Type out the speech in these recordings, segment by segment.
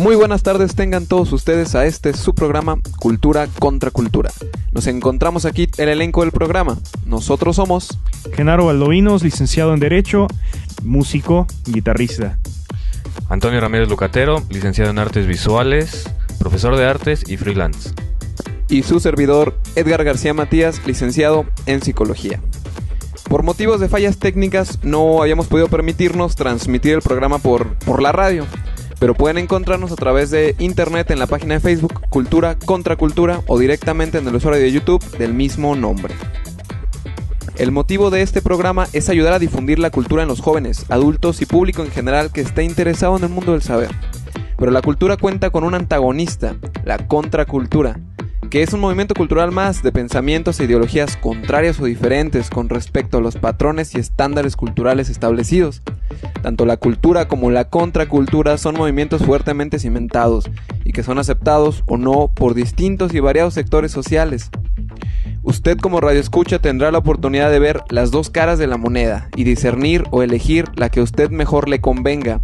Muy buenas tardes tengan todos ustedes a su programa Cultura contra Cultura. Nos encontramos aquí el elenco del programa. Nosotros somos Genaro Baldovinos, licenciado en Derecho, músico, guitarrista. Antonio Ramírez Lucatero, licenciado en Artes Visuales, profesor de artes y freelance. Y su servidor Edgar García Matías, licenciado en Psicología. Por motivos de fallas técnicas no habíamos podido permitirnos transmitir el programa por la radio, pero pueden encontrarnos a través de internet en la página de Facebook Cultura contra Cultura o directamente en el usuario de YouTube del mismo nombre. El motivo de este programa es ayudar a difundir la cultura en los jóvenes, adultos y público en general que esté interesado en el mundo del saber. Pero la cultura cuenta con un antagonista, la contracultura, que es un movimiento cultural más de pensamientos e ideologías contrarias o diferentes con respecto a los patrones y estándares culturales establecidos. Tanto la cultura como la contracultura son movimientos fuertemente cimentados y que son aceptados o no por distintos y variados sectores sociales. Usted como radioescucha tendrá la oportunidad de ver las dos caras de la moneda y discernir o elegir la que a usted mejor le convenga.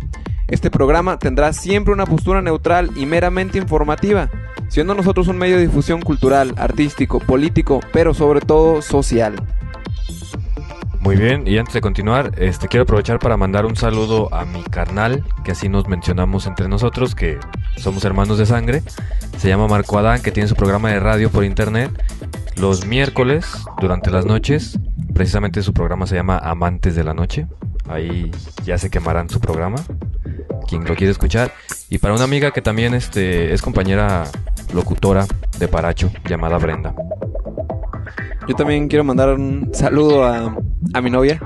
Este programa tendrá siempre una postura neutral y meramente informativa, siendo nosotros un medio de difusión cultural, artístico, político, pero sobre todo social. Muy bien, y antes de continuar, quiero aprovechar para mandar un saludo a mi carnal, que así nos mencionamos entre nosotros, que somos hermanos de sangre. Se llama Marco Adán, que tiene su programa de radio por internet los miércoles durante las noches. Precisamente su programa se llama Amantes de la Noche. Ahí ya se quemarán su programa, quien lo quiere escuchar. Y para una amiga que también es compañera locutora de Paracho, llamada Brenda. Yo también quiero mandar un saludo a mi novia,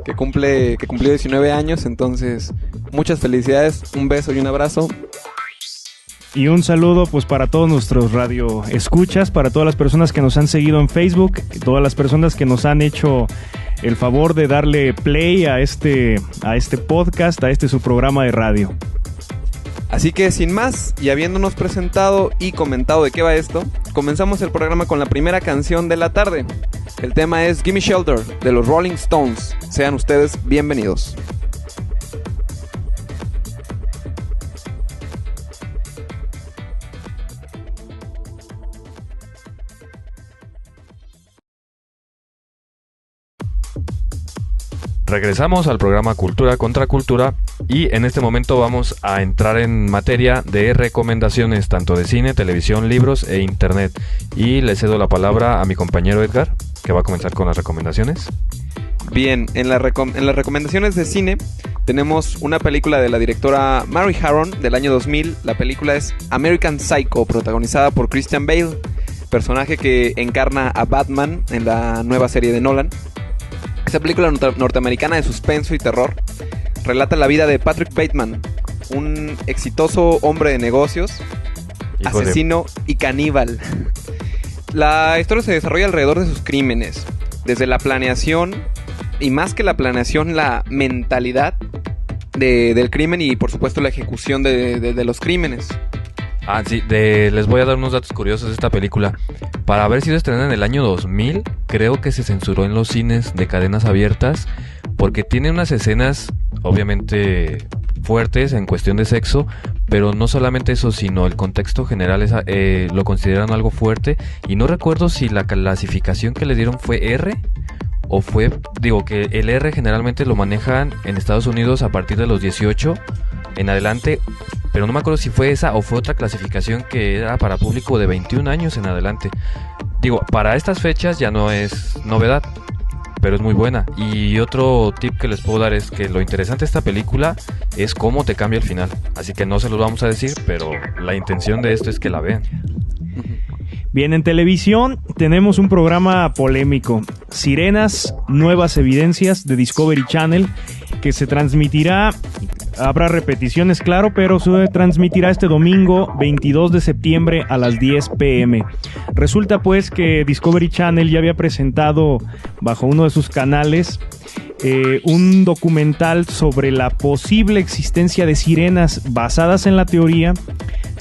que cumplió 19 años, entonces muchas felicidades, un beso y un abrazo. Y un saludo pues para todos nuestros radio escuchas, para todas las personas que nos han seguido en Facebook, todas las personas que nos han hecho el favor de darle play a este podcast, a su programa de radio. Así que sin más, y habiéndonos presentado y comentado de qué va esto, comenzamos el programa con la primera canción de la tarde. El tema es Gimme Shelter de los Rolling Stones. Sean ustedes bienvenidos. Regresamos al programa Cultura contra Cultura y en este momento vamos a entrar en materia de recomendaciones tanto de cine, televisión, libros e internet. Y le cedo la palabra a mi compañero Edgar, que va a comenzar con las recomendaciones. Bien, en las recomendaciones de cine tenemos una película de la directora Mary Harron del año 2000. La película es American Psycho, protagonizada por Christian Bale, personaje que encarna a Batman en la nueva serie de Nolan. Esta película norteamericana de suspenso y terror relata la vida de Patrick Bateman, un exitoso hombre de negocios, asesino y caníbal. La historia se desarrolla alrededor de sus crímenes, desde la planeación y más que la planeación, la mentalidad del crimen y por supuesto la ejecución de los crímenes. Ah, sí, les voy a dar unos datos curiosos de esta película. Para haber sido estrenada en el año 2000, creo que se censuró en los cines de cadenas abiertas porque tiene unas escenas obviamente fuertes en cuestión de sexo, pero no solamente eso, sino el contexto general lo consideran algo fuerte y no recuerdo si la clasificación que le dieron fue R o que el R generalmente lo manejan en Estados Unidos a partir de los 18 en adelante, pero no me acuerdo si fue esa o fue otra clasificación que era para público de 21 años en adelante. Para estas fechas ya no es novedad, pero es muy buena. Y otro tip que les puedo dar es que lo interesante de esta película es cómo te cambia el final. Así que no se los vamos a decir, pero la intención de esto es que la vean. Bien, en televisión tenemos un programa polémico, Sirenas, Nuevas Evidencias, de Discovery Channel, que se transmitirá, habrá repeticiones claro, pero se transmitirá este domingo 22 de septiembre a las 10 p.m. Resulta pues que Discovery Channel ya había presentado bajo uno de sus canales un documental sobre la posible existencia de sirenas basadas en la teoría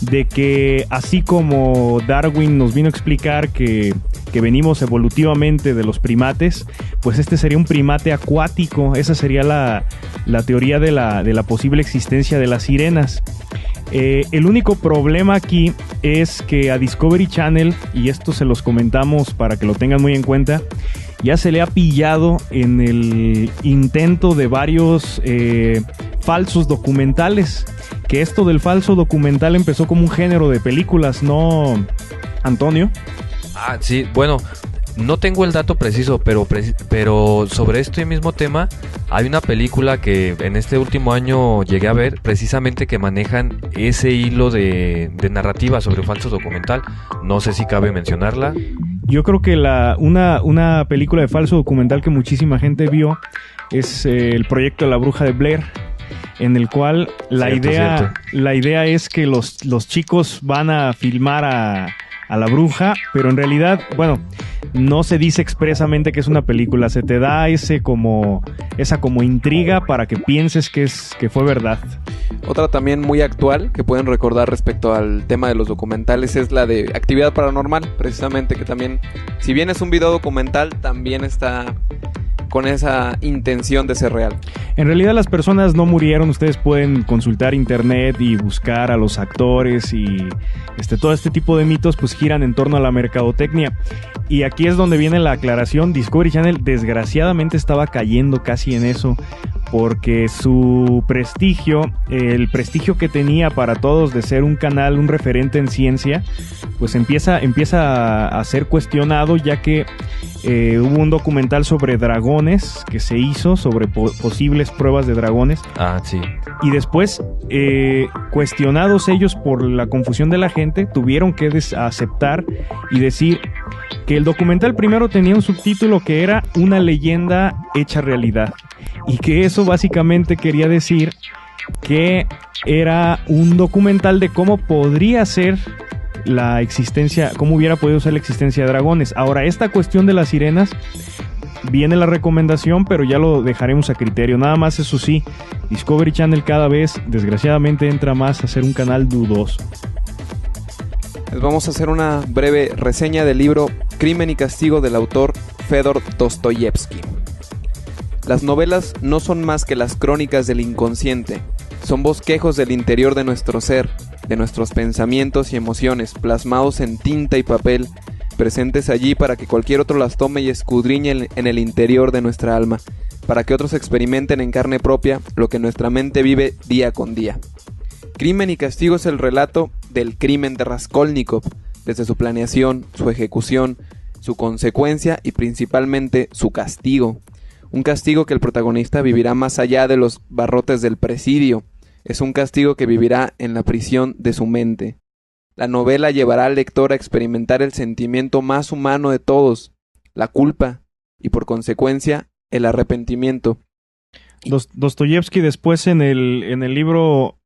de que así como Darwin nos vino a explicar que venimos evolutivamente de los primates, pues este sería un primate acuático. Esa sería la teoría de la posible existencia de las sirenas. El único problema aquí es que a Discovery Channel, y esto se los comentamos para que lo tengan muy en cuenta, ya se le ha pillado en el intento de varios falsos documentales. Que esto del falso documental empezó como un género de películas, ¿no, Antonio? Ah, sí, bueno, no tengo el dato preciso, pero sobre este mismo tema hay una película que en este último año llegué a ver, precisamente que manejan ese hilo de narrativa sobre un falso documental. No sé si cabe mencionarla. Yo creo que una película de falso documental que muchísima gente vio es el proyecto de la bruja de Blair, en el cual la idea es que los chicos van a filmar a la bruja, pero en realidad, bueno, no se dice expresamente que es una película, se te da esa como intriga para que pienses que fue verdad. Otra también muy actual que pueden recordar respecto al tema de los documentales es la de Actividad Paranormal, precisamente, que también, si bien es un video documental, también está con esa intención de ser real. En realidad las personas no murieron, ustedes pueden consultar internet y buscar a los actores y todo este tipo de mitos pues giran en torno a la mercadotecnia. Y aquí es donde viene la aclaración. Discovery Channel desgraciadamente estaba cayendo casi en eso, porque su prestigio, el prestigio que tenía para todos de ser un canal, un referente en ciencia, pues empieza a ser cuestionado, ya que hubo un documental sobre dragones que se hizo, sobre posibles pruebas de dragones. Ah, sí. Y después, cuestionados ellos por la confusión de la gente, tuvieron que aceptar y decir que el documental primero tenía un subtítulo que era Una leyenda hecha realidad. Y que eso básicamente quería decir que era un documental de cómo podría ser la existencia, cómo hubiera podido ser la existencia de dragones. Ahora, esta cuestión de las sirenas, viene la recomendación, pero ya lo dejaremos a criterio. Nada más, eso sí, Discovery Channel cada vez, desgraciadamente, entra más a ser un canal dudoso. Les vamos a hacer una breve reseña del libro Crimen y Castigo del autor Fedor Dostoyevsky. Las novelas no son más que las crónicas del inconsciente, son bosquejos del interior de nuestro ser, de nuestros pensamientos y emociones, plasmados en tinta y papel, presentes allí para que cualquier otro las tome y escudriñe en el interior de nuestra alma, para que otros experimenten en carne propia lo que nuestra mente vive día con día. Crimen y Castigo es el relato del crimen de Raskolnikov, desde su planeación, su ejecución, su consecuencia y principalmente su castigo. Un castigo que el protagonista vivirá más allá de los barrotes del presidio. Es un castigo que vivirá en la prisión de su mente. La novela llevará al lector a experimentar el sentimiento más humano de todos, la culpa, y por consecuencia, el arrepentimiento. Dostoyevsky después en el libro,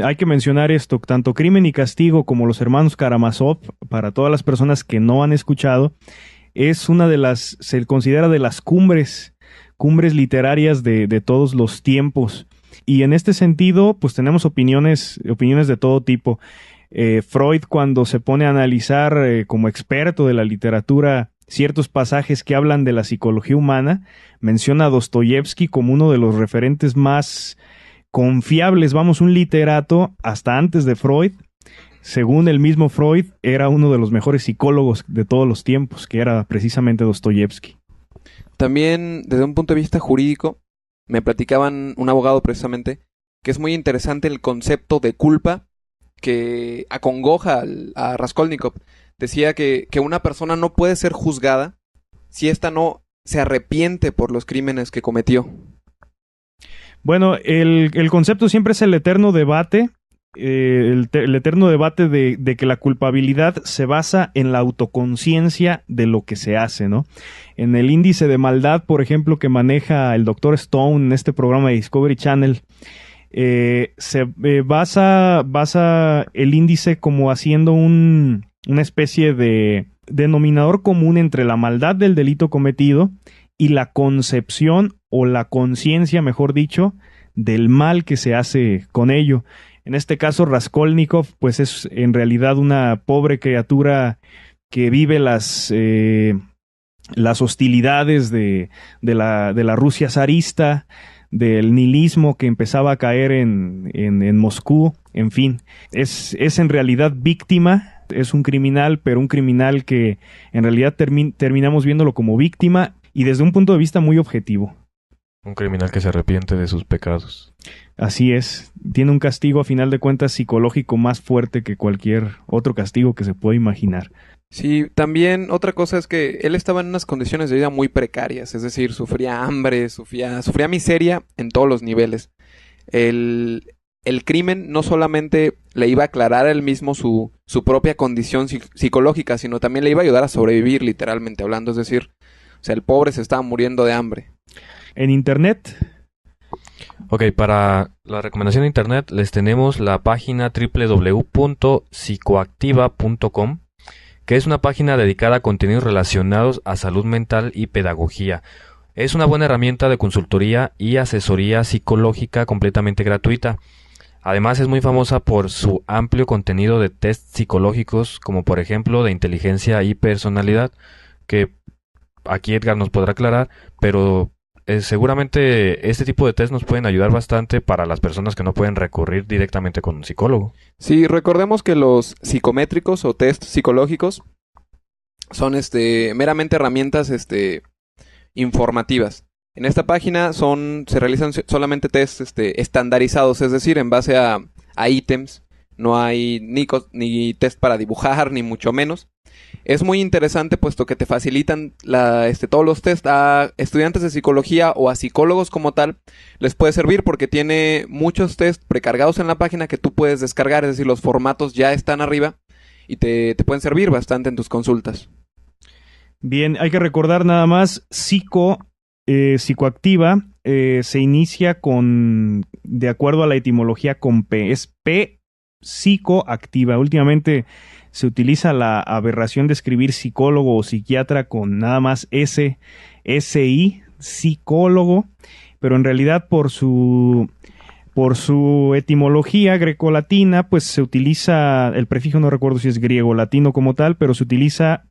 hay que mencionar esto, tanto Crimen y Castigo como Los Hermanos Karamazov, para todas las personas que no han escuchado, es una de las, se considera de las cumbres literarias de todos los tiempos. Y en este sentido, pues tenemos opiniones de todo tipo. Freud, cuando se pone a analizar como experto de la literatura ciertos pasajes que hablan de la psicología humana, menciona a Dostoyevsky como uno de los referentes más confiables, vamos, un literato hasta antes de Freud. Según el mismo Freud, era uno de los mejores psicólogos de todos los tiempos, que era precisamente Dostoyevsky. También, desde un punto de vista jurídico, me platicaban un abogado precisamente, que es muy interesante el concepto de culpa que acongoja a Raskolnikov. Decía que una persona no puede ser juzgada si ésta no se arrepiente por los crímenes que cometió. Bueno, el concepto siempre es el eterno debate, el eterno debate de que la culpabilidad se basa en la autoconciencia de lo que se hace, ¿no? En el índice de maldad, por ejemplo, que maneja el Dr. Stone en este programa de Discovery Channel, se basa el índice como haciendo una especie de denominador común entre la maldad del delito cometido y la concepción o la conciencia, mejor dicho, del mal que se hace con ello. En este caso, Raskolnikov, pues es en realidad una pobre criatura que vive las hostilidades de la Rusia zarista, del nihilismo que empezaba a caer en Moscú, en fin. Es en realidad víctima, es un criminal, pero un criminal que en realidad terminamos viéndolo como víctima y desde un punto de vista muy objetivo. Un criminal que se arrepiente de sus pecados. Así es, tiene un castigo a final de cuentas psicológico más fuerte que cualquier otro castigo que se pueda imaginar. Sí, también otra cosa es que él estaba en unas condiciones de vida muy precarias, es decir, sufría hambre, sufría miseria en todos los niveles. El crimen no solamente le iba a aclarar a él mismo su propia condición psicológica, sino también le iba a ayudar a sobrevivir, literalmente hablando, es decir, o sea, el pobre se estaba muriendo de hambre. En internet. Ok, para la recomendación de internet les tenemos la página www.psicoactiva.com, que es una página dedicada a contenidos relacionados a salud mental y pedagogía. Es una buena herramienta de consultoría y asesoría psicológica completamente gratuita. Además es muy famosa por su amplio contenido de test psicológicos, como por ejemplo de inteligencia y personalidad, que aquí Edgar nos podrá aclarar, pero seguramente este tipo de test nos pueden ayudar bastante para las personas que no pueden recurrir directamente con un psicólogo. Sí, recordemos que los psicométricos o test psicológicos son meramente herramientas informativas. En esta página se realizan solamente tests estandarizados, es decir, en base a ítems. No hay ni test para dibujar, ni mucho menos. Es muy interesante puesto que te facilitan todos los test a estudiantes de psicología o a psicólogos como tal. Les puede servir porque tiene muchos test precargados en la página que tú puedes descargar, es decir, los formatos ya están arriba y te pueden servir bastante en tus consultas. Bien, hay que recordar nada más, psicoactiva se inicia de acuerdo a la etimología con P, es P psicoactiva. Últimamente se utiliza la aberración de escribir psicólogo o psiquiatra con nada más S, S-I, psicólogo, pero en realidad por su etimología grecolatina, pues se utiliza, el prefijo no recuerdo si es griego o latino como tal, pero se utiliza,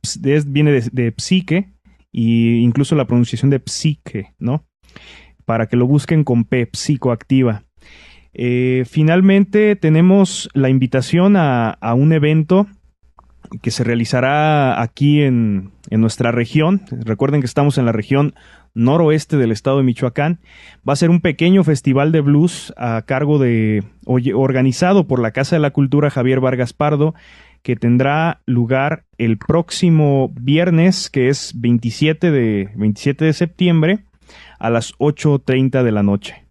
viene de psique, e incluso la pronunciación de psique, ¿no? Para que lo busquen con P, psicoactiva. Finalmente tenemos la invitación a un evento que se realizará aquí en nuestra región. Recuerden que estamos en la región noroeste del estado de Michoacán. Va a ser un pequeño festival de blues organizado por la Casa de la Cultura Javier Vargas Pardo, que tendrá lugar el próximo viernes, que es 27 de septiembre, a las 8:30 de la noche.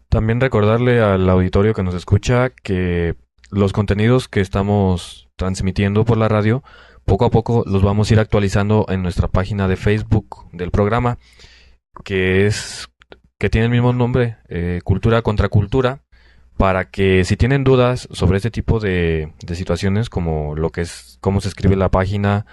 También recordarle al auditorio que nos escucha que los contenidos que estamos transmitiendo por la radio, poco a poco los vamos a ir actualizando en nuestra página de Facebook del programa, que tiene el mismo nombre, Cultura contra Cultura, para que si tienen dudas sobre este tipo de situaciones, como lo que es cómo se escribe la página,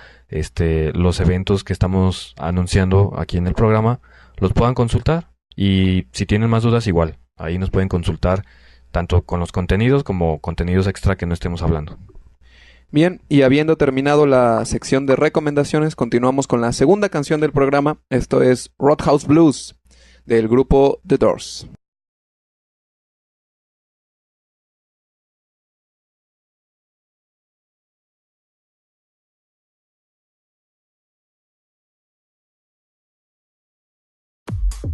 los eventos que estamos anunciando aquí en el programa, los puedan consultar. Y si tienen más dudas, igual, ahí nos pueden consultar tanto con los contenidos como contenidos extra que no estemos hablando. Bien, y habiendo terminado la sección de recomendaciones, continuamos con la segunda canción del programa. Esto es Roadhouse Blues, del grupo The Doors.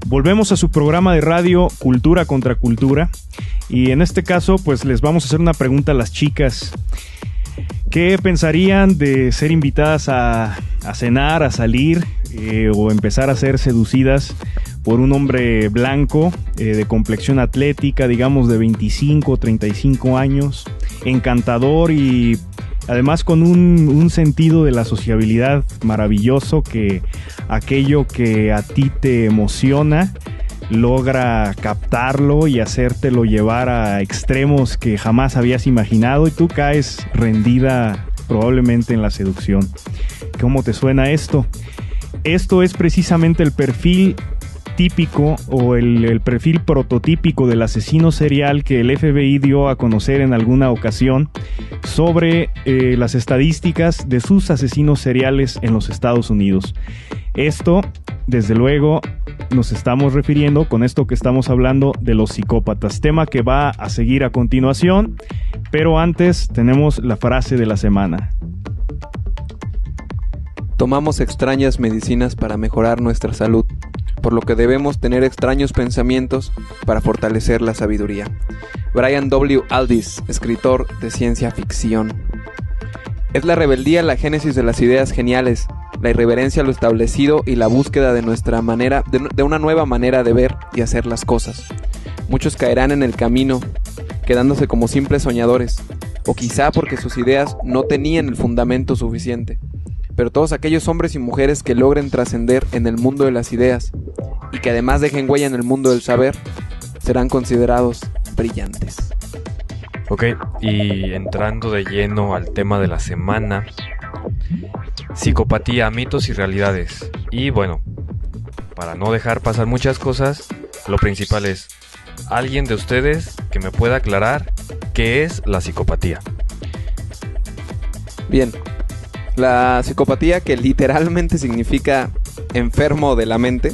Volvemos a su programa de radio Cultura contra Cultura, y en este caso pues les vamos a hacer una pregunta a las chicas. ¿Qué pensarían de ser invitadas a cenar, a salir o empezar a ser seducidas por un hombre blanco de complexión atlética, digamos de 25 o 35 años, encantador y además con un sentido de la sociabilidad maravilloso, que aquello que a ti te emociona logra captarlo y hacértelo llevar a extremos que jamás habías imaginado y tú caes rendida probablemente en la seducción? ¿Cómo te suena esto? Esto es precisamente el perfil típico o el perfil prototípico del asesino serial que el FBI dio a conocer en alguna ocasión sobre las estadísticas de sus asesinos seriales en los Estados Unidos. Esto, desde luego, nos estamos refiriendo con esto que estamos hablando de los psicópatas, tema que va a seguir a continuación, pero antes tenemos la frase de la semana. Tomamos extrañas medicinas para mejorar nuestra salud, por lo que debemos tener extraños pensamientos para fortalecer la sabiduría. Brian W. Aldiss, escritor de ciencia ficción. Es la rebeldía la génesis de las ideas geniales, la irreverencia a lo establecido y la búsqueda de de una nueva manera de ver y hacer las cosas. Muchos caerán en el camino, quedándose como simples soñadores, o quizá porque sus ideas no tenían el fundamento suficiente. Pero todos aquellos hombres y mujeres que logren trascender en el mundo de las ideas y que además dejen huella en el mundo del saber, serán considerados brillantes. Ok, y entrando de lleno al tema de la semana, psicopatía, mitos y realidades. Y bueno, para no dejar pasar muchas cosas, lo principal es, ¿alguien de ustedes que me pueda aclarar qué es la psicopatía? Bien. La psicopatía, que literalmente significa enfermo de la mente,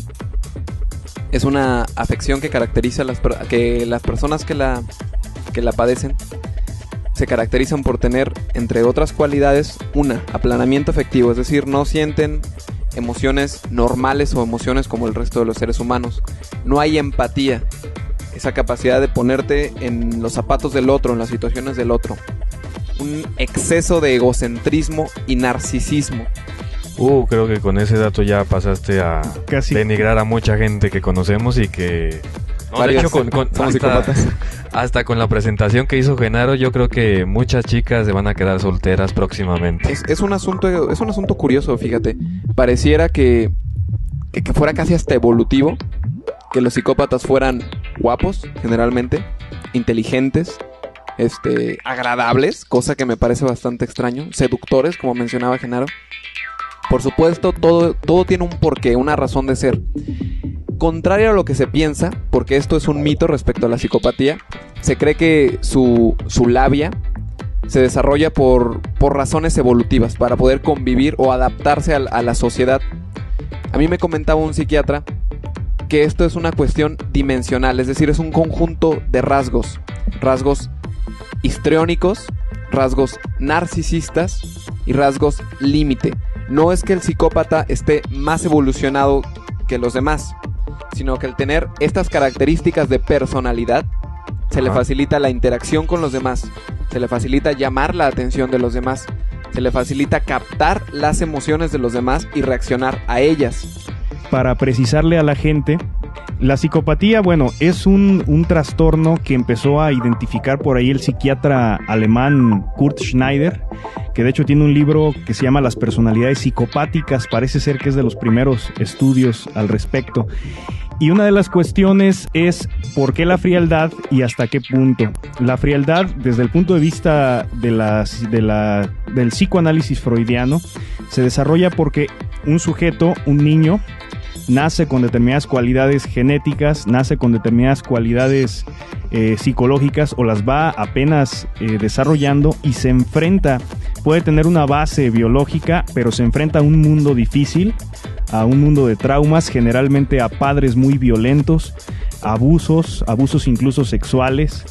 es una afección que caracteriza que las personas que la padecen se caracterizan por tener, entre otras cualidades, aplanamiento afectivo, es decir, no sienten emociones normales o emociones como el resto de los seres humanos. No hay empatía, esa capacidad de ponerte en los zapatos del otro, en las situaciones del otro. Un exceso de egocentrismo y narcisismo. Creo que con ese dato ya pasaste a denigrar a mucha gente que conocemos y que... No, de hecho, hasta con la presentación que hizo Genaro, yo creo que muchas chicas se van a quedar solteras próximamente. Es un asunto curioso, fíjate. Pareciera que fuera casi hasta evolutivo, que los psicópatas fueran guapos, generalmente, inteligentes, agradables, cosa que me parece bastante extraño, seductores, como mencionaba Genaro. Por supuesto, todo tiene un porqué, una razón de ser. Contrario a lo que se piensa, porque esto es un mito respecto a la psicopatía, se cree que su labia se desarrolla por razones evolutivas, para poder convivir o adaptarse a la sociedad. A mí me comentaba un psiquiatra que esto es una cuestión dimensional, es decir, es un conjunto de rasgos histriónicos, rasgos narcisistas y rasgos límite. No es que el psicópata esté más evolucionado que los demás, sino que al tener estas características de personalidad, se le facilita la interacción con los demás, se le facilita llamar la atención de los demás, se le facilita captar las emociones de los demás y reaccionar a ellas. Para precisarle a la gente, la psicopatía, bueno, es un trastorno que empezó a identificar por ahí el psiquiatra alemán Kurt Schneider, que de hecho tiene un libro que se llama Las personalidades psicopáticas. Parece ser que es de los primeros estudios al respecto. Y una de las cuestiones es ¿por qué la frialdad y hasta qué punto? La frialdad, desde el punto de vista del psicoanálisis freudiano, se desarrolla porque un sujeto, un niño, nace con determinadas cualidades genéticas, nace con determinadas cualidades psicológicas o las va apenas desarrollando y se enfrenta, puede tener una base biológica, pero se enfrenta a un mundo difícil, a un mundo de traumas, generalmente a padres muy violentos, abusos incluso sexuales,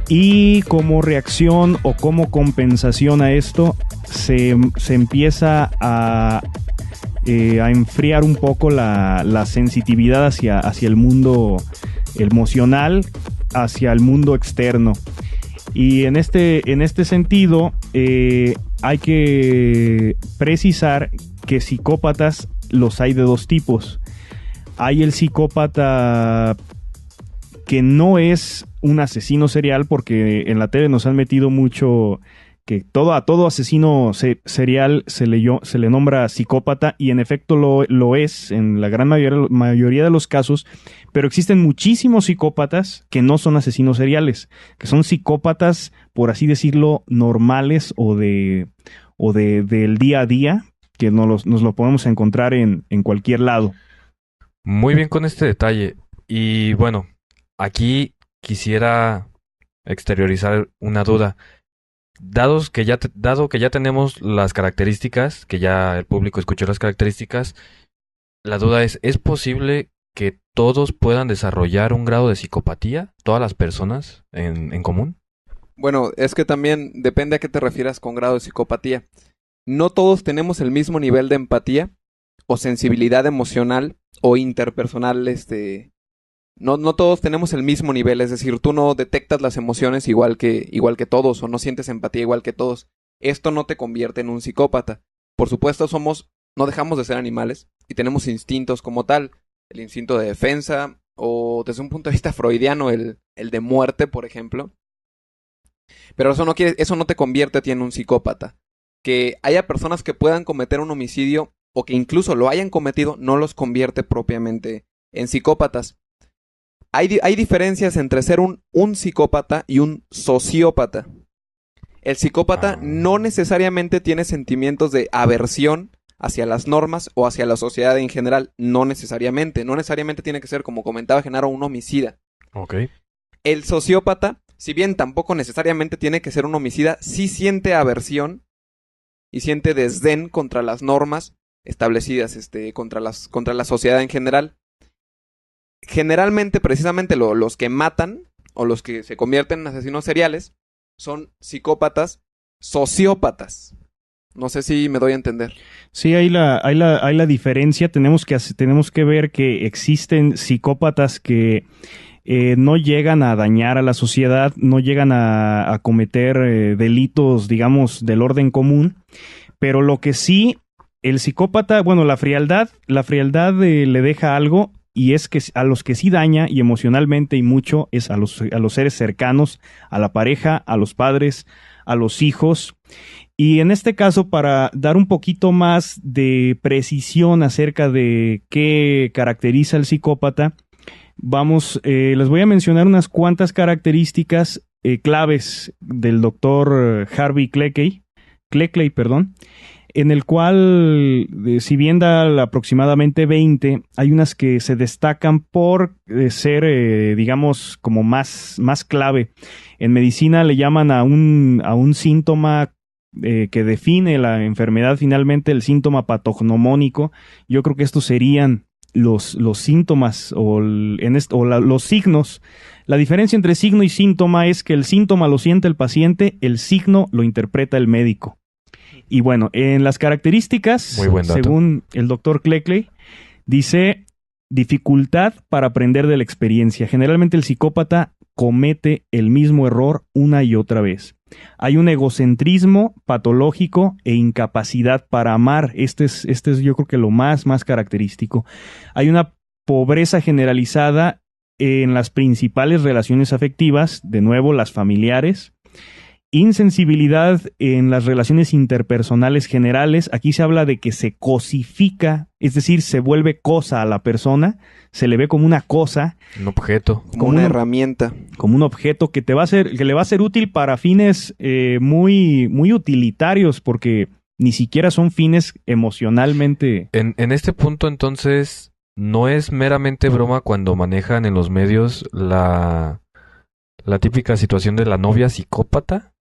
y como reacción o como compensación a esto se empieza a enfriar un poco la sensitividad hacia el mundo emocional, hacia el mundo externo. Y en este sentido hay que precisar que psicópatas los hay de dos tipos. Hay el psicópata que no es un asesino serial, porque en la tele nos han metido mucho que a todo asesino serial se le nombra psicópata, y en efecto lo es en la gran mayoría de los casos, pero existen muchísimos psicópatas que no son asesinos seriales, que son psicópatas, por así decirlo, normales o del día a día, que nos lo podemos encontrar en cualquier lado. Muy bien con este detalle. Y bueno, aquí quisiera exteriorizar una duda. Dado que ya tenemos las características, que ya el público escuchó las características, la duda ¿es posible que todos puedan desarrollar un grado de psicopatía? ¿Todas las personas en común? Bueno, es que también depende a qué te refieras con grado de psicopatía. No todos tenemos el mismo nivel de empatía o sensibilidad emocional o interpersonal, no todos tenemos el mismo nivel, es decir, tú no detectas las emociones igual que todos o no sientes empatía igual que todos. Esto no te convierte en un psicópata. Por supuesto, no dejamos de ser animales y tenemos instintos como tal, el instinto de defensa o desde un punto de vista freudiano el de muerte, por ejemplo. Pero eso no te convierte a ti en un psicópata. Que haya personas que puedan cometer un homicidio o que incluso lo hayan cometido no los convierte propiamente en psicópatas. Hay diferencias entre ser un psicópata y un sociópata. El psicópata no necesariamente tiene sentimientos de aversión hacia las normas o hacia la sociedad en general. No necesariamente. No necesariamente tiene que ser, como comentaba Genaro, un homicida. Ok. El sociópata, si bien tampoco necesariamente tiene que ser un homicida, sí siente aversión y siente desdén contra las normas establecidas, contra la sociedad en general. Generalmente, precisamente los que matan o los que se convierten en asesinos seriales son psicópatas sociópatas. No sé si me doy a entender. Sí, hay la diferencia. Tenemos que ver que existen psicópatas que no llegan a dañar a la sociedad, no llegan a cometer delitos, digamos, del orden común. Pero lo que sí, el psicópata, bueno, la frialdad le deja algo. Y es que a los que sí daña y emocionalmente y mucho es a los seres cercanos, a la pareja, a los padres, a los hijos. Y en este caso, para dar un poquito más de precisión acerca de qué caracteriza al psicópata, les voy a mencionar unas cuantas características claves del doctor Harvey Cleckley, en el cual, si bien da aproximadamente 20, hay unas que se destacan por ser, digamos, como más clave. En medicina le llaman a un síntoma que define la enfermedad finalmente, el síntoma patognomónico. Yo creo que estos serían los síntomas los signos. La diferencia entre signo y síntoma es que el síntoma lo siente el paciente, el signo lo interpreta el médico. Y bueno, en las características, según el doctor Cleckley, dice dificultad para aprender de la experiencia. Generalmente el psicópata comete el mismo error una y otra vez. Hay un egocentrismo patológico e incapacidad para amar. Este es yo creo que lo más característico. Hay una pobreza generalizada en las principales relaciones afectivas, de nuevo las familiares. Insensibilidad en las relaciones interpersonales generales. Aquí se habla de que se cosifica, es decir, se vuelve cosa a la persona, se le ve como una cosa. Un objeto. Como una herramienta. Como un objeto que le va a ser útil para fines muy utilitarios, porque ni siquiera son fines emocionalmente. En este punto, entonces, no es meramente broma cuando manejan en los medios la típica situación de la novia psicópata.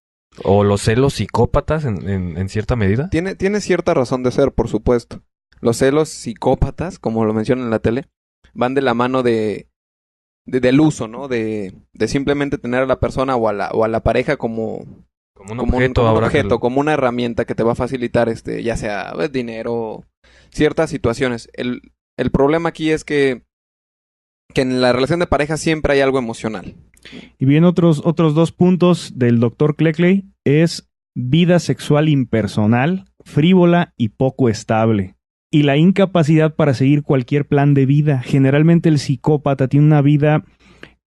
¿O los celos psicópatas en cierta medida? Tiene cierta razón de ser, por supuesto. Los celos psicópatas, como lo mencionan en la tele, van de la mano del uso, ¿no? De simplemente tener a la persona o a la pareja como un objeto, como una herramienta que te va a facilitar, ya sea dinero, ciertas situaciones. El problema aquí es que en la relación de pareja siempre hay algo emocional. Y bien, otros 2 puntos del doctor Cleckley es vida sexual impersonal, frívola y poco estable. Y la incapacidad para seguir cualquier plan de vida. Generalmente el psicópata tiene una vida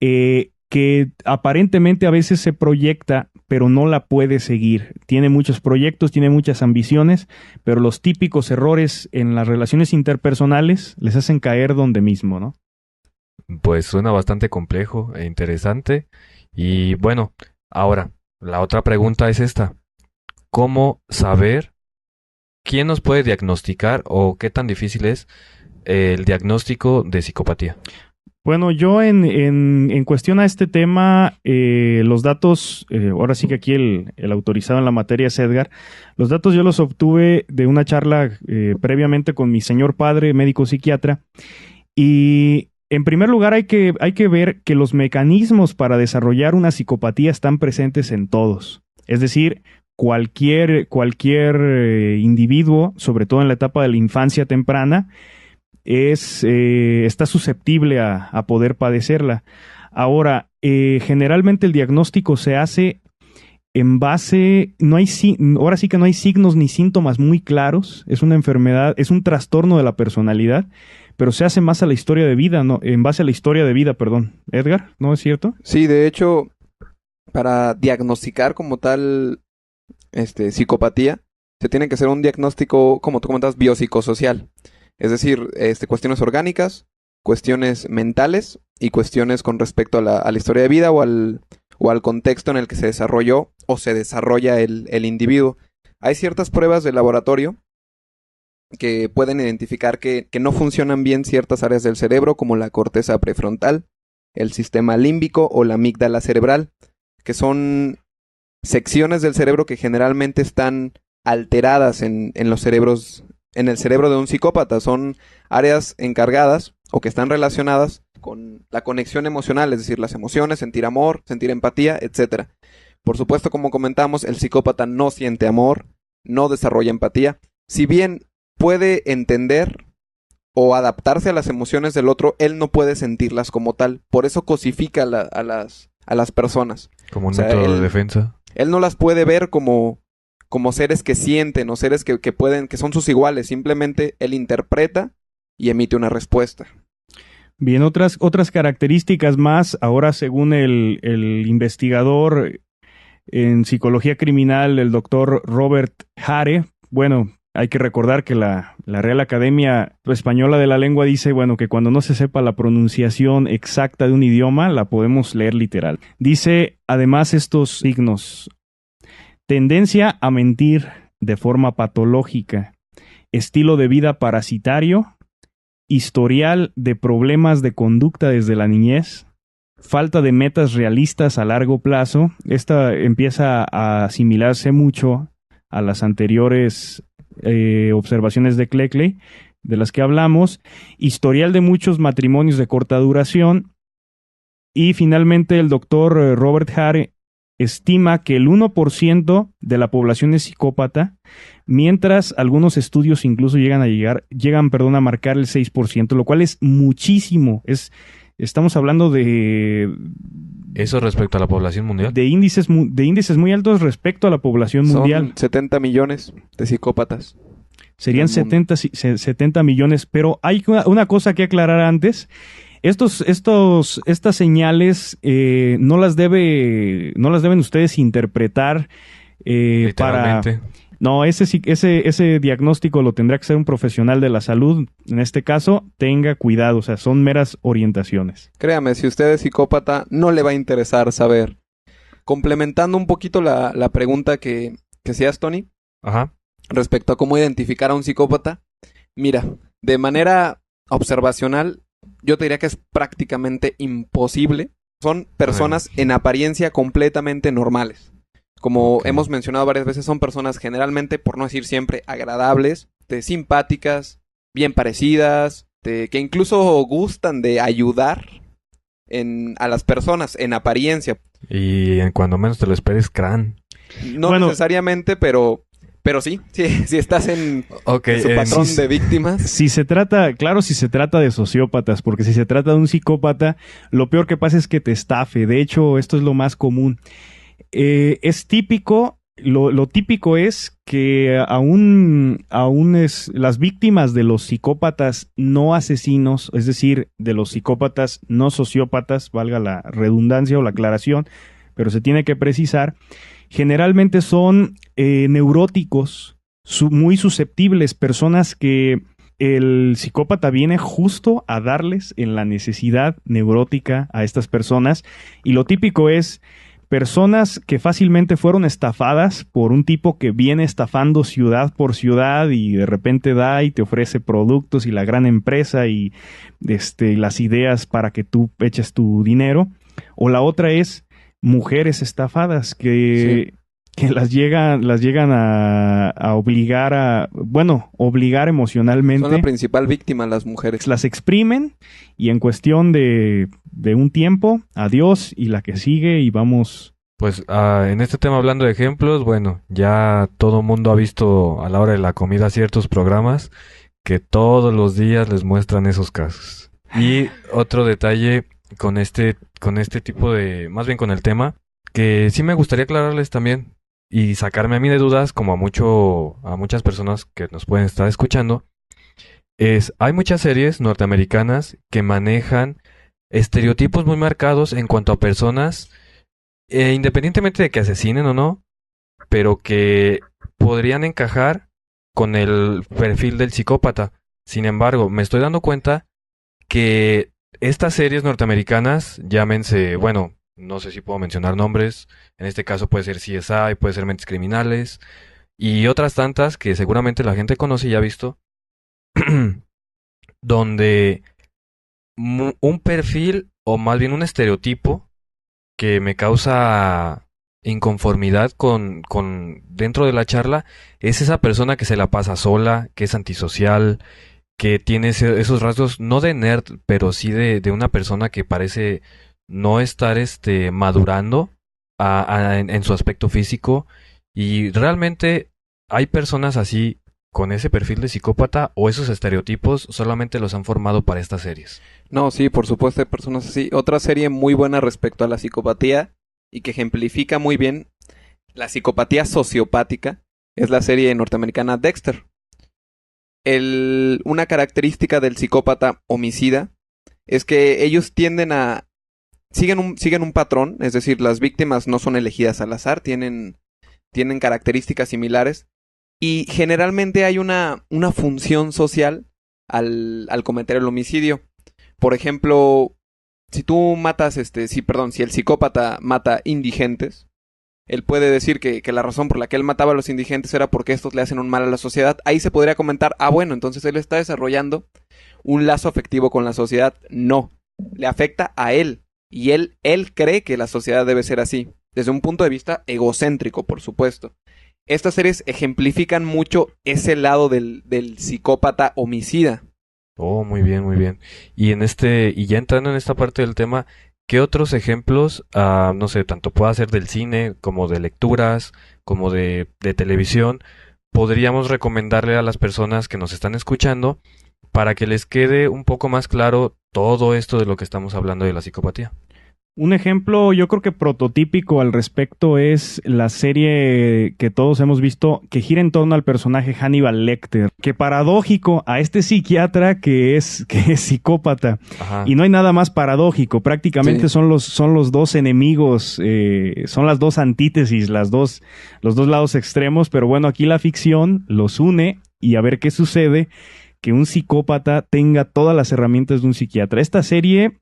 que aparentemente a veces se proyecta, pero no la puede seguir. Tiene muchos proyectos, tiene muchas ambiciones, pero los típicos errores en las relaciones interpersonales les hacen caer donde mismo, ¿no? Pues suena bastante complejo e interesante. Y bueno, ahora, la otra pregunta es esta. ¿Cómo saber quién nos puede diagnosticar o qué tan difícil es el diagnóstico de psicopatía? Bueno, yo en cuestión a este tema, los datos, ahora sí que aquí el autorizado en la materia es Edgar, los datos yo los obtuve de una charla previamente con mi señor padre, médico psiquiatra, y en primer lugar hay que ver que los mecanismos para desarrollar una psicopatía están presentes en todos, es decir, cualquier individuo, sobre todo en la etapa de la infancia temprana, está susceptible a poder padecerla. Ahora, generalmente el diagnóstico se hace en base, ahora sí que no hay signos ni síntomas muy claros, es una enfermedad, es un trastorno de la personalidad, pero se hace más a la historia de vida, no, en base a la historia de vida, perdón. Edgar, ¿no es cierto? Sí, de hecho, para diagnosticar como tal psicopatía, se tiene que hacer un diagnóstico, como tú comentas, biopsicosocial. Es decir, cuestiones orgánicas, cuestiones mentales y cuestiones con respecto a la historia de vida o al contexto en el que se desarrolló o se desarrolla el individuo. Hay ciertas pruebas de laboratorio que pueden identificar que no funcionan bien ciertas áreas del cerebro, como la corteza prefrontal, el sistema límbico o la amígdala cerebral, que son secciones del cerebro que generalmente están alteradas en los cerebros, en el cerebro de un psicópata. Son áreas encargadas o que están relacionadas con la conexión emocional, es decir, las emociones, sentir amor, sentir empatía, etc. Por supuesto, como comentamos, el psicópata no siente amor, no desarrolla empatía. Si bien puede entender o adaptarse a las emociones del otro, él no puede sentirlas como tal. Por eso cosifica a las personas. Como un método de defensa. Él no las puede ver como seres que sienten o seres que son sus iguales. Simplemente él interpreta y emite una respuesta. Bien, otras características más, ahora según el investigador en psicología criminal, el doctor Robert Hare, bueno, hay que recordar que la Real Academia Española de la Lengua dice, bueno, que cuando no se sepa la pronunciación exacta de un idioma, la podemos leer literal. Dice, además, estos signos: tendencia a mentir de forma patológica, estilo de vida parasitario, historial de problemas de conducta desde la niñez, falta de metas realistas a largo plazo. Esta empieza a asimilarse mucho a las anteriores observaciones de Cleckley, de las que hablamos, historial de muchos matrimonios de corta duración, y finalmente el doctor Robert Hare estima que el 1% de la población es psicópata, mientras algunos estudios incluso llegan a marcar el 6%, lo cual es muchísimo. Estamos hablando de... ¿Eso respecto a la población mundial? De índices muy altos respecto a la población mundial. Son 70 millones de psicópatas. Serían 70 millones, pero hay una cosa que aclarar antes. Estas señales no las deben ustedes interpretar literalmente. No, ese diagnóstico lo tendrá que ser un profesional de la salud. En este caso, tenga cuidado, o sea, son meras orientaciones. Créame, si usted es psicópata, no le va a interesar saber. Complementando un poquito la pregunta que hacías, Tony, ajá, respecto a cómo identificar a un psicópata, mira, de manera observacional, yo te diría que es prácticamente imposible. Son personas en apariencia completamente normales. Como hemos mencionado varias veces, son personas generalmente, por no decir siempre, agradables, simpáticas, bien parecidas, que incluso gustan de ayudar a las personas en apariencia. Y en cuando menos te lo esperes, crán. No necesariamente, pero sí, si estás en su patrón de víctimas. Si se trata de sociópatas, porque si se trata de un psicópata, lo peor que pasa es que te estafe. De hecho, esto es lo más común. Es típico, lo típico es que las víctimas de los psicópatas no asesinos, es decir, de los psicópatas no sociópatas, valga la redundancia o la aclaración, pero se tiene que precisar, generalmente son neuróticos, muy susceptibles, personas que el psicópata viene justo a darles en la necesidad neurótica a estas personas, y lo típico es personas que fácilmente fueron estafadas por un tipo que viene estafando ciudad por ciudad y de repente da y te ofrece productos y la gran empresa y las ideas para que tú eches tu dinero. O la otra es mujeres estafadas que las llegan a obligar emocionalmente. Son la principal víctima las mujeres. Las exprimen y en cuestión de un tiempo, adiós y la que sigue y vamos. Pues en este tema, hablando de ejemplos, bueno, ya todo mundo ha visto a la hora de la comida ciertos programas que todos los días les muestran esos casos. Y otro detalle con este tipo de, más bien con el tema, que sí me gustaría aclararles también y sacarme a mí de dudas, como a muchas personas que nos pueden estar escuchando, hay muchas series norteamericanas que manejan estereotipos muy marcados en cuanto a personas, independientemente de que asesinen o no, pero que podrían encajar con el perfil del psicópata. Sin embargo, me estoy dando cuenta que estas series norteamericanas, llámense, bueno, no sé si puedo mencionar nombres, en este caso puede ser CSI, puede ser Mentes Criminales, y otras tantas que seguramente la gente conoce y ha visto, donde un perfil, o más bien un estereotipo, que me causa inconformidad con dentro de la charla, es esa persona que se la pasa sola, que es antisocial, que tiene esos rasgos, no de nerd, pero sí de una persona que parece no estar madurando en su aspecto físico. Y realmente hay personas así con ese perfil de psicópata, o esos estereotipos solamente los han formado para estas series. No, sí, por supuesto hay personas así. Otra serie muy buena respecto a la psicopatía y que ejemplifica muy bien la psicopatía sociopática es la serie norteamericana Dexter. Una característica del psicópata homicida es que ellos tienden a siguen un patrón, es decir, las víctimas no son elegidas al azar, tienen características similares y generalmente hay una función social al cometer el homicidio. Por ejemplo, si tú matas, si el psicópata mata indigentes, él puede decir que la razón por la que él mataba a los indigentes era porque estos le hacen un mal a la sociedad. Ahí se podría comentar, bueno, entonces él está desarrollando un lazo afectivo con la sociedad. No, le afecta a él. Y él cree que la sociedad debe ser así, desde un punto de vista egocéntrico, por supuesto. Estas series ejemplifican mucho ese lado del psicópata homicida. Oh, muy bien, muy bien. Y ya entrando en esta parte del tema, ¿qué otros ejemplos, no sé, tanto pueda ser del cine, como de lecturas, como de televisión, podríamos recomendarle a las personas que nos están escuchando para que les quede un poco más claro todo esto de lo que estamos hablando de la psicopatía? Un ejemplo, yo creo que prototípico al respecto es la serie que todos hemos visto que gira en torno al personaje Hannibal Lecter, que paradójico a este psiquiatra que es psicópata. Ajá. Y no hay nada más paradójico, prácticamente Sí. son los dos enemigos, son las dos antítesis, los dos lados extremos, pero bueno, aquí la ficción los une y a ver qué sucede, que un psicópata tenga todas las herramientas de un psiquiatra. Esta serie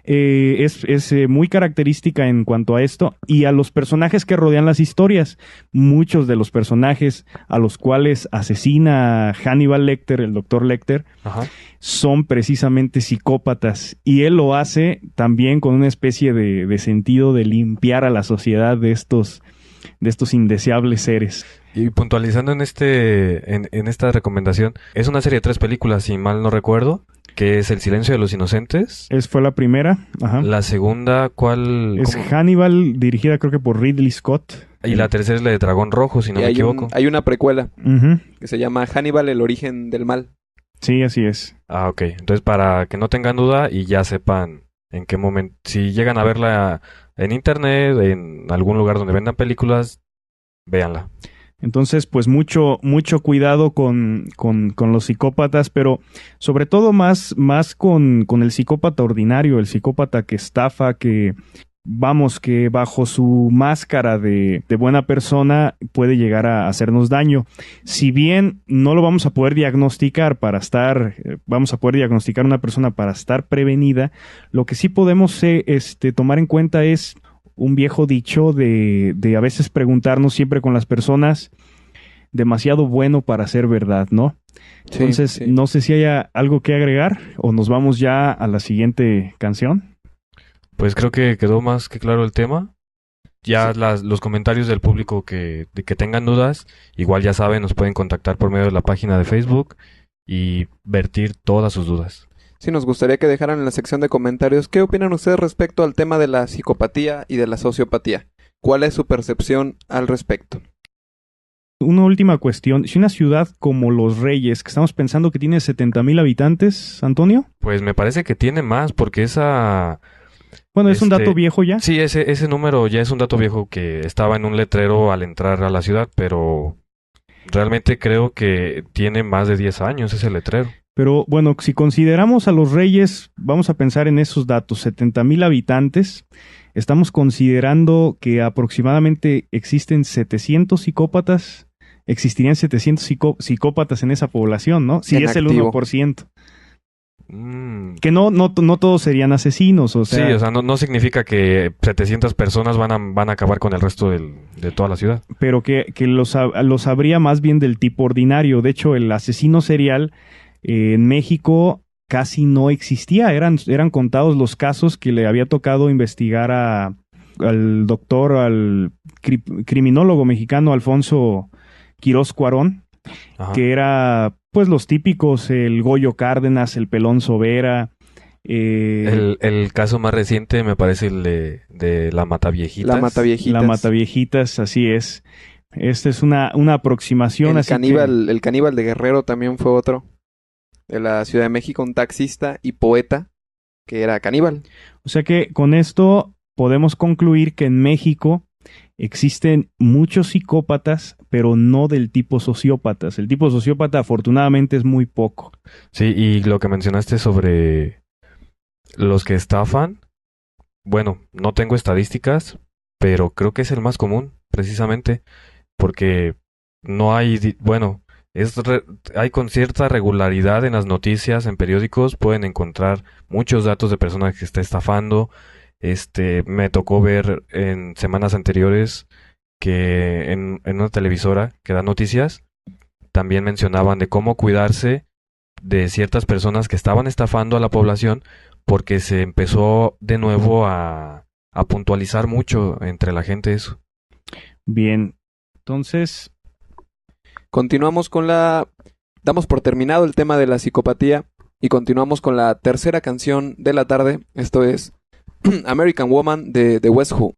es muy característica en cuanto a esto y a los personajes que rodean las historias. Muchos de los personajes a los cuales asesina Hannibal Lecter, el doctor Lecter, Ajá. son precisamente psicópatas, y él lo hace también con una especie de sentido de limpiar a la sociedad de estos indeseables seres. Y puntualizando en esta recomendación, es una serie de 3 películas, si mal no recuerdo, que es El silencio de los inocentes. Fue la primera. Ajá. La segunda, ¿cuál? Es ¿Cómo? Hannibal, dirigida creo que por Ridley Scott. Y la tercera es la de Dragón Rojo, si no Y me equivoco. hay una precuela Ujú. que se llama Hannibal, el origen del mal. Sí, así es. Ah, ok. Entonces, para que no tengan duda y ya sepan en qué momento, si llegan a verla en internet, en algún lugar donde vendan películas, véanla. Entonces, pues mucho cuidado con los psicópatas, pero sobre todo más con el psicópata ordinario, el psicópata que estafa, que bajo su máscara de buena persona puede llegar a hacernos daño. Si bien no lo vamos a poder diagnosticar vamos a poder diagnosticar a una persona para estar prevenida, lo que sí podemos tomar en cuenta es un viejo dicho de a veces preguntarnos siempre con las personas demasiado bueno para ser verdad, ¿no? Sí, Entonces, sí. no sé si haya algo que agregar o nos vamos ya a la siguiente canción. Pues creo que quedó más que claro el tema. Ya los comentarios del público que tengan dudas, igual ya saben, nos pueden contactar por medio de la página de Facebook y vertir todas sus dudas. Sí, nos gustaría que dejaran en la sección de comentarios qué opinan ustedes respecto al tema de la psicopatía y de la sociopatía. ¿Cuál es su percepción al respecto? Una última cuestión. Si una ciudad como Los Reyes, que estamos pensando que tiene 70,000 habitantes, Antonio. Pues me parece que tiene más, porque esa... Bueno, es un dato viejo ya. Sí, ese número ya es un dato viejo que estaba en un letrero al entrar a la ciudad, pero realmente creo que tiene más de 10 años ese letrero. Pero bueno, si consideramos a Los Reyes, vamos a pensar en esos datos, 70,000 habitantes. Estamos considerando que aproximadamente existen 700 psicópatas. Existirían 700 psicópatas en esa población, ¿no? Si En es el activo. 1%. Que no todos serían asesinos, o sea... Sí, o sea, no significa que 700 personas van a acabar con el resto de toda la ciudad. Pero que los habría más bien del tipo ordinario. De hecho, el asesino serial en México casi no existía. Eran contados los casos que le había tocado investigar al doctor, al criminólogo mexicano Alfonso Quirós Cuarón, Ajá. que era pues los típicos, el Goyo Cárdenas, el Pelón Sobera. El caso más reciente me parece el de la Mataviejitas. La Mataviejitas. La Mataviejitas, así es. Esta es una aproximación. El caníbal de Guerrero también fue otro. De la Ciudad de México, un taxista y poeta que era caníbal. O sea que con esto podemos concluir que en México existen muchos psicópatas, pero no del tipo sociópatas. El tipo sociópata afortunadamente es muy poco. Sí, y lo que mencionaste sobre los que estafan, bueno, no tengo estadísticas, pero creo que es el más común, precisamente, porque no hay, bueno, hay con cierta regularidad en las noticias, en periódicos, pueden encontrar muchos datos de personas que está estafando. Me tocó ver en semanas anteriores que en una televisora que da noticias también mencionaban de cómo cuidarse de ciertas personas que estaban estafando a la población, porque se empezó de nuevo a puntualizar mucho entre la gente eso. Bien, entonces continuamos damos por terminado el tema de la psicopatía y continuamos con la tercera canción de la tarde. Esto es American Woman de The West Who.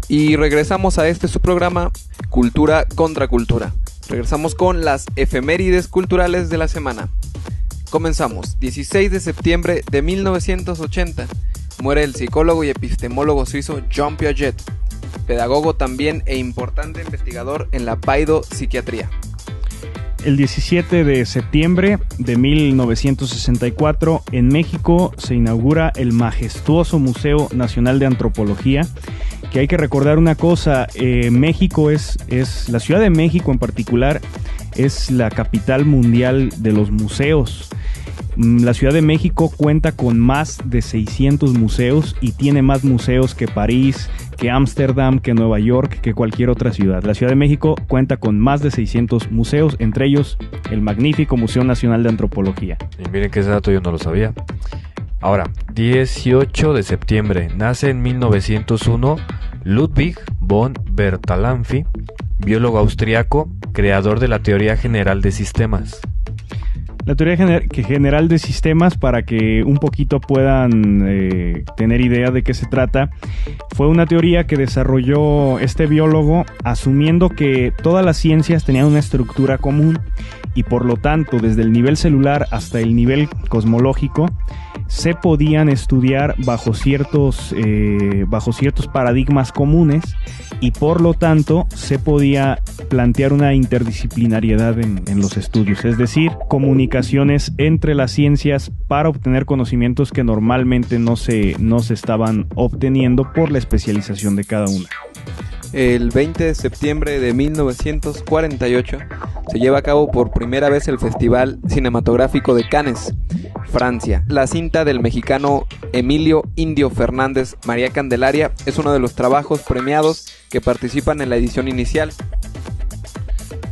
Y regresamos a su programa Cultura contra Cultura. Regresamos con las efemérides culturales de la semana. Comenzamos. 16 de septiembre de 1980. Muere el psicólogo y epistemólogo suizo Jean Piaget, pedagogo también e importante investigador en la pseudopsiquiatría. El 17 de septiembre de 1964, en México se inaugura el majestuoso Museo Nacional de Antropología, que hay que recordar una cosa, México es la Ciudad de México en particular, es la capital mundial de los museos. La Ciudad de México cuenta con más de 600 museos y tiene más museos que París, que Ámsterdam, que Nueva York, que cualquier otra ciudad. La Ciudad de México cuenta con más de 600 museos, entre ellos el magnífico Museo Nacional de Antropología. Y miren que ese dato yo no lo sabía. Ahora, 18 de septiembre, nace en 1901 Ludwig von Bertalanffy, biólogo austriaco, creador de la teoría general de sistemas. La teoría general de sistemas, para que un poquito puedan tener idea de qué se trata, fue una teoría que desarrolló este biólogo asumiendo que todas las ciencias tenían una estructura común y por lo tanto desde el nivel celular hasta el nivel cosmológico se podían estudiar bajo ciertos paradigmas comunes y por lo tanto se podía plantear una interdisciplinariedad en los estudios, es decir, comunicaciones entre las ciencias para obtener conocimientos que normalmente no se estaban obteniendo por la especialización de cada una. El 20 de septiembre de 1948 se lleva a cabo por primera vez el Festival Cinematográfico de Cannes, Francia. La cinta del mexicano Emilio Indio Fernández María Candelaria es uno de los trabajos premiados que participan en la edición inicial.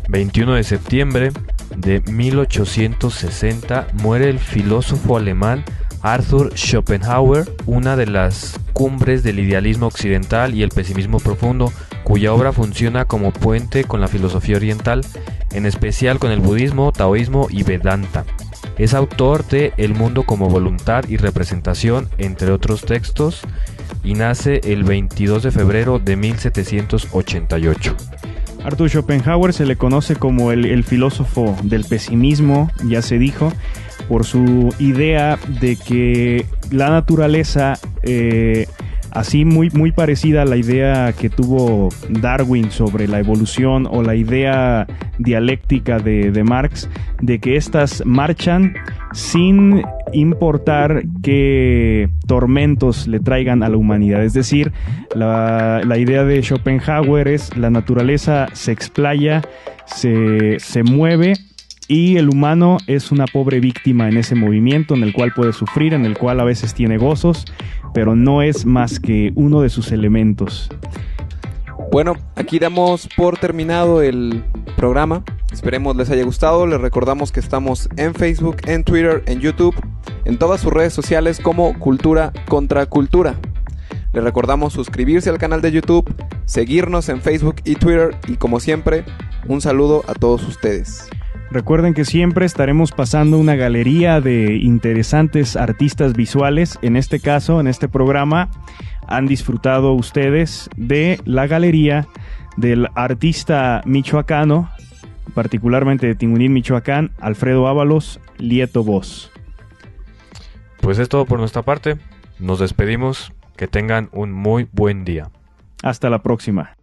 21 de septiembre de 1860 muere el filósofo alemán Arthur Schopenhauer, una de las cumbres del idealismo occidental y el pesimismo profundo, cuya obra funciona como puente con la filosofía oriental, en especial con el budismo, taoísmo y Vedanta. Es autor de El mundo como voluntad y representación, entre otros textos, y nace el 22 de febrero de 1788. Arthur Schopenhauer se le conoce como el filósofo del pesimismo, ya se dijo, por su idea de que la naturaleza, así muy parecida a la idea que tuvo Darwin sobre la evolución, o la idea dialéctica de Marx, de que éstas marchan sin importar qué tormentos le traigan a la humanidad. Es decir, la idea de Schopenhauer es: la naturaleza se explaya, se mueve, y el humano es una pobre víctima en ese movimiento, en el cual puede sufrir, en el cual a veces tiene gozos, pero no es más que uno de sus elementos. Bueno, aquí damos por terminado el programa. Esperemos les haya gustado. Les recordamos que estamos en Facebook, en Twitter, en YouTube, en todas sus redes sociales como Cultura contra Cultura. Les recordamos suscribirse al canal de YouTube, seguirnos en Facebook y Twitter, y como siempre, un saludo a todos ustedes. Recuerden que siempre estaremos pasando una galería de interesantes artistas visuales. En este caso, en este programa, han disfrutado ustedes de la galería del artista michoacano, particularmente de Tinguindín, Michoacán, Alfredo Ábalos Lieto Voz. Pues es todo por nuestra parte. Nos despedimos. Que tengan un muy buen día. Hasta la próxima.